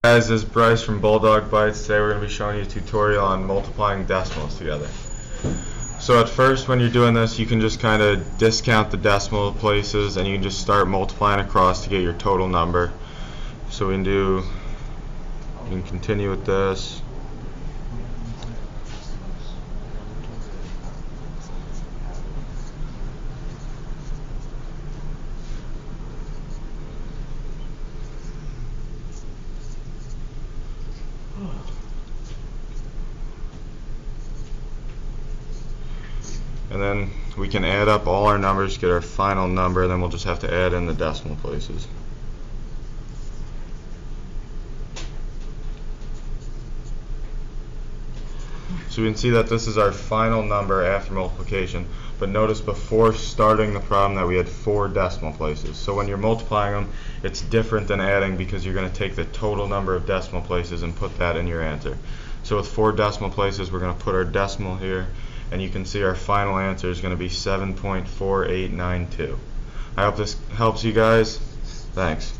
Guys, this is Bryce from Bulldog Bytes. Today we're going to be showing you a tutorial on multiplying decimals together. So at first when you're doing this, you can just kind of discount the decimal places and you can just start multiplying across to get your total number. So we can continue with this. And then we can add up all our numbers, get our final number, then we'll just have to add in the decimal places. So we can see that this is our final number after multiplication, but notice before starting the problem that we had 4 decimal places. So when you're multiplying them, it's different than adding because you're going to take the total number of decimal places and put that in your answer. So with 4 decimal places, we're going to put our decimal here, and you can see our final answer is going to be 7.4892. I hope this helps you guys. Thanks.